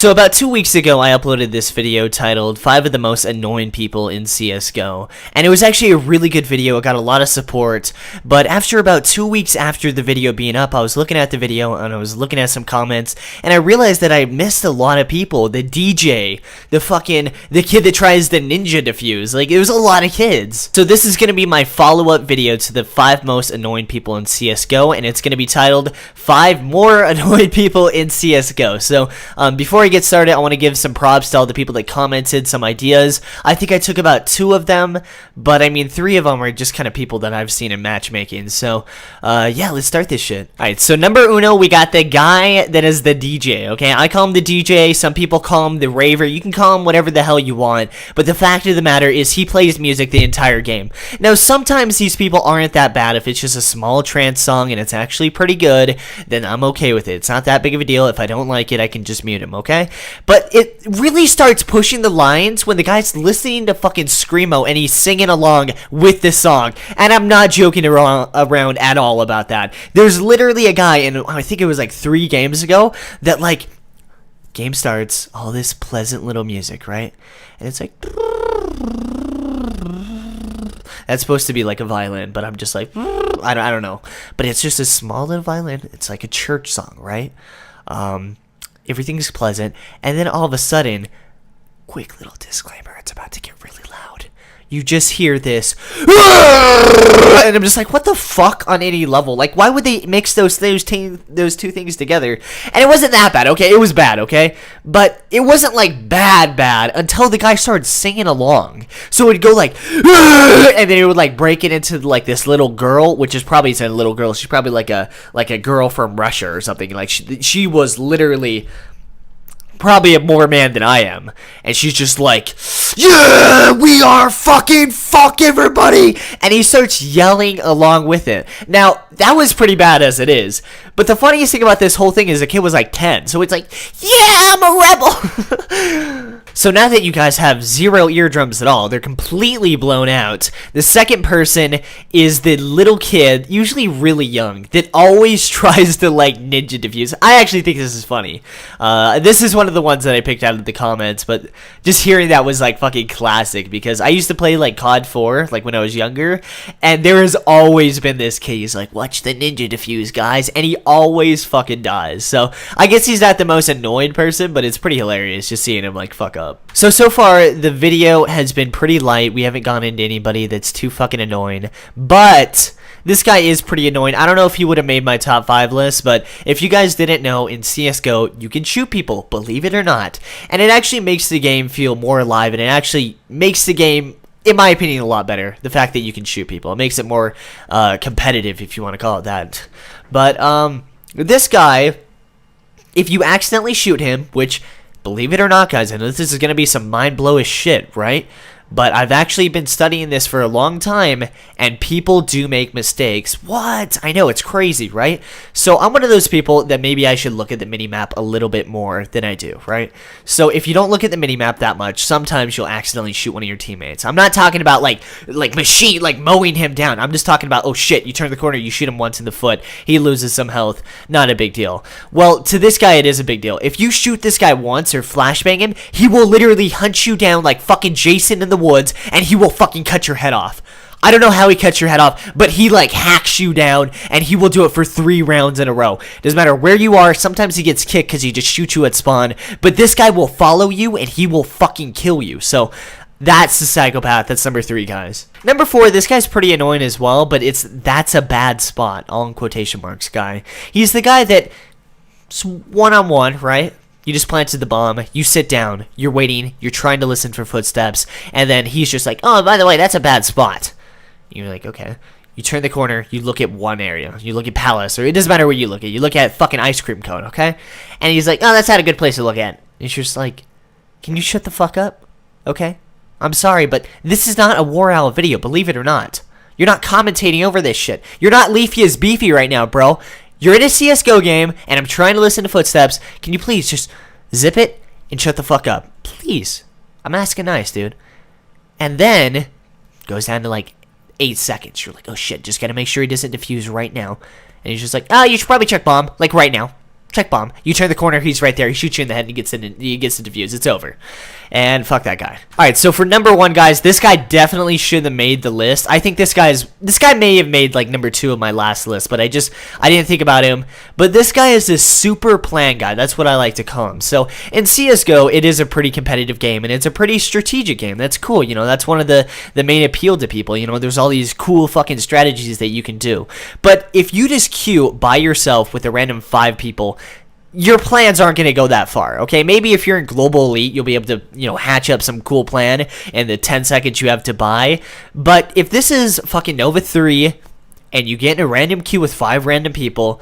So about 2 weeks ago, I uploaded this video titled 5 of the most annoying people in CSGO. And it was actually a really good video, it got a lot of support. But after about 2 weeks after the video being up, I was looking at the video and I was looking at some comments. And I realized that I missed a lot of people. The DJ, the kid that tries the ninja defuse. Like, it was a lot of kids. So this is going to be my follow-up video to the 5 most annoying people in CSGO. And it's going to be titled 5 more annoying people in CSGO. So before I get started, I want to give some props to all the people that commented, some ideas. I think I took about 2 of them, but I mean 3 of them are just kind of people that I've seen in matchmaking. So yeah, let's start this shit. Alright, so number uno, we got the guy that is the DJ, okay? I call him the DJ, some people call him the raver, you can call him whatever the hell you want, but the fact of the matter is he plays music the entire game. Now, sometimes these people aren't that bad. If it's just a small trance song and it's actually pretty good, then I'm okay with it. It's not that big of a deal. If I don't like it, I can just mute him, okay? But it really starts pushing the lines when the guy's listening to fucking Screamo and he's singing along with the song. And I'm not joking around at all about that. There's literally a guy, and I think it was like 3 games ago, that like, game starts, all this pleasant little music, right? And it's like, that's supposed to be like a violin, but I'm just like, I don't know. But it's just a small little violin. It's like a church song, right? Everything's pleasant, and then all of a sudden, quick little disclaimer, it's about to get really loud. You just hear this, and I'm just like, what the fuck on any level? Like, why would they mix those two things together? And it wasn't that bad, okay? It was bad, okay? But it wasn't like bad until the guy started singing along. So it would go like, and then it would like break it into like this little girl, which is probably a little girl. She's probably like a girl from Russia or something. Like she was literally probably a more man than I am, and she's just like, yeah, we are fucking fuck everybody, and he starts yelling along with it. Now, that was pretty bad as it is, but the funniest thing about this whole thing is the kid was like 10, so it's like, yeah, I'm a rebel. So now that you guys have 0 eardrums at all, they're completely blown out. The second person is the little kid, usually really young, that always tries to like ninja defuse. I actually think this is funny. This is one of the ones that I picked out of the comments, but just hearing that was like fucking classic, because I used to play like COD 4, like when I was younger, and there has always been this kid, he's like, watch the ninja defuse, guys, and he always fucking dies. So I guess he's not the most annoying person, but it's pretty hilarious just seeing him like fuck up. So far, the video has been pretty light. We haven't gone into anybody that's too fucking annoying, but this guy is pretty annoying. I don't know if he would have made my top 5 list, but if you guys didn't know, in CSGO, you can shoot people, believe it or not. And it actually makes the game feel more alive, and it actually makes the game, in my opinion, a lot better. The fact that you can shoot people. It makes it more competitive, if you want to call it that. But this guy, if you accidentally shoot him, which, believe it or not, guys, I know this is going to be some mind-blowish shit, right? But I've actually been studying this for a long time, and people do make mistakes. What? I know, it's crazy, right? So I'm one of those people that maybe I should look at the minimap a little bit more than I do, right? So if you don't look at the minimap that much, sometimes you'll accidentally shoot one of your teammates. I'm not talking about like mowing him down. I'm just talking about, oh shit, you turn the corner, you shoot him once in the foot, he loses some health. Not a big deal. Well, to this guy, it is a big deal. If you shoot this guy once or flashbang him, he will literally hunt you down like fucking Jason in the woods, and he will fucking cut your head off. I don't know how he cuts your head off, but he like hacks you down, and he will do it for 3 rounds in a row. Doesn't matter where you are. Sometimes he gets kicked because he just shoots you at spawn, but this guy will follow you and he will fucking kill you. So that's the psychopath. That's number 3, guys. Number 4, this guy's pretty annoying as well, but that's a bad spot, all in quotation marks, guy. He's the guy that's one-on-one, right? You just planted the bomb, you sit down, you're waiting, you're trying to listen for footsteps, and then he's just like, oh, by the way, that's a bad spot. You're like, okay. You turn the corner, you look at one area, you look at Palace, or it doesn't matter where you look at, you look at fucking Ice Cream Cone, okay? And he's like, oh, that's not a good place to look at. And you're just like, can you shut the fuck up? Okay? I'm sorry, but this is not a War Owl video, believe it or not. You're not commentating over this shit. You're not Leafy as Beefy right now, bro. You're in a CSGO game, and I'm trying to listen to footsteps. Can you please just zip it and shut the fuck up? Please. I'm asking nice, dude. And then, goes down to like 8 seconds. You're like, oh shit, just gotta make sure he doesn't defuse right now. And he's just like, oh, you should probably check bomb, like right now. check bomb. You turn the corner, he's right there. He shoots you in the head, and he gets to defuse. It's over. And fuck that guy. All right, so for number 1, guys, this guy definitely should have made the list. I think this guy may have made like number 2 of my last list, but I didn't think about him. But this guy is a super plan guy. That's what I like to call him. So in CS:GO, it is a pretty competitive game, and it's a pretty strategic game. That's cool. You know, that's one of the main appeal to people. You know, there's all these cool fucking strategies that you can do. But if you just queue by yourself with a random 5 people, your plans aren't going to go that far, okay? Maybe if you're in Global Elite, you'll be able to, you know, hatch up some cool plan in the 10 seconds you have to buy. But if this is fucking Nova 3 and you get in a random queue with 5 random people,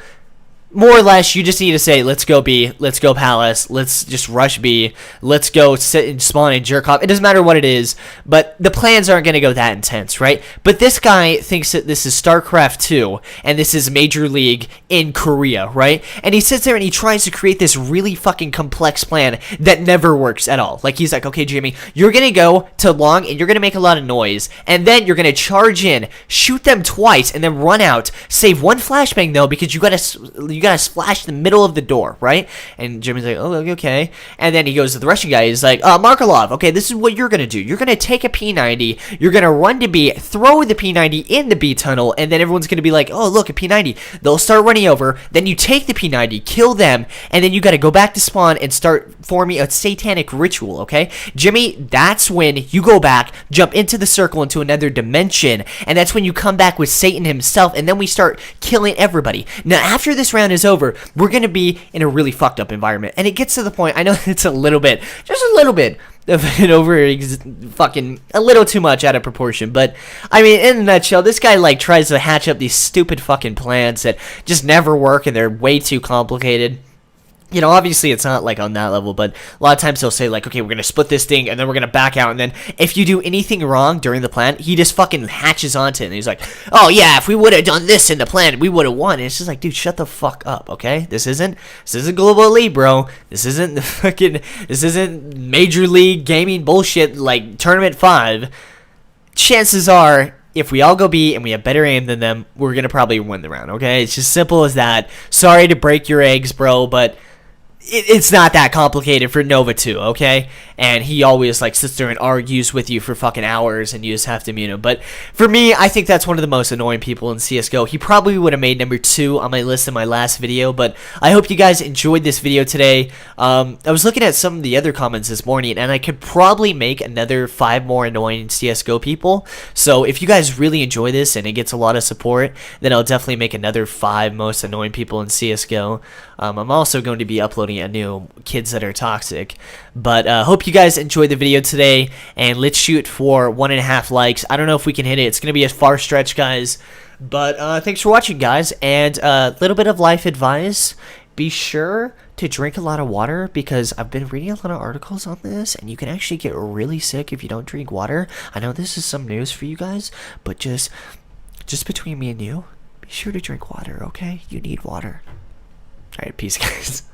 more or less, you just need to say, let's go B, let's go Palace, let's just rush B, let's go sit and spawn and jerk off. It doesn't matter what it is, but the plans aren't going to go that intense, right? But this guy thinks that this is StarCraft 2, and this is Major League in Korea, right? And he sits there and he tries to create this really fucking complex plan that never works at all. Like, he's like, okay, Jimmy, you're going to go to long, and you're going to make a lot of noise, and then you're going to charge in, shoot them twice, and then run out, save 1 flashbang, though, because you got to splash the middle of the door, right? And Jimmy's like, oh, okay. And then he goes to the Russian guy. He's like, Markelov, okay, this is what you're going to do. You're going to take a P90. You're going to run to B, throw the P90 in the B tunnel, and then everyone's going to be like, oh, look, a P90. They'll start running over. Then you take the P90, kill them, and then you got to go back to spawn and start forming a satanic ritual, okay? Jimmy, that's when you go back, jump into the circle into another dimension, and that's when you come back with Satan himself, and then we start killing everybody. Now, after this round is over, we're going to be in a really fucked up environment. And it gets to the point, I know it's a little bit, just a little bit of an fucking a little too much out of proportion. But, I mean, in a nutshell, this guy, like, tries to hatch up these stupid fucking plans that just never work and they're way too complicated. You know, obviously it's not like on that level, but a lot of times he'll say like, okay, we're going to split this thing and then we're going to back out. And then if you do anything wrong during the plan, he just fucking hatches onto it. And he's like, oh yeah, if we would have done this in the plan, we would have won. And it's just like, dude, shut the fuck up, okay? This isn't Global Elite, bro. This isn't this isn't Major League Gaming bullshit like Tournament 5. Chances are, if we all go B and we have better aim than them, we're going to probably win the round, okay? It's just simple as that. Sorry to break your eggs, bro, but it's not that complicated for Nova 2, okay? And he always, like, sits there and argues with you for fucking hours, and you just have to mute him. But for me, I think that's one of the most annoying people in CSGO. He probably would have made number 2 on my list in my last video, but I hope you guys enjoyed this video today. I was looking at some of the other comments this morning, and I could probably make another 5 more annoying CSGO people. So if you guys really enjoy this and it gets a lot of support, then I'll definitely make another 5 most annoying people in CSGO. I'm also going to be uploading a new Kids That Are Toxic. But hope you guys enjoyed the video today, and let's shoot for 1.5 likes. I don't know if we can hit it. It's going to be a far stretch, guys. But thanks for watching, guys. And a little bit of life advice. Be sure to drink a lot of water, because I've been reading a lot of articles on this, and you can actually get really sick if you don't drink water. I know this is some news for you guys, but just between me and you, be sure to drink water, okay? You need water. Alright, peace, guys.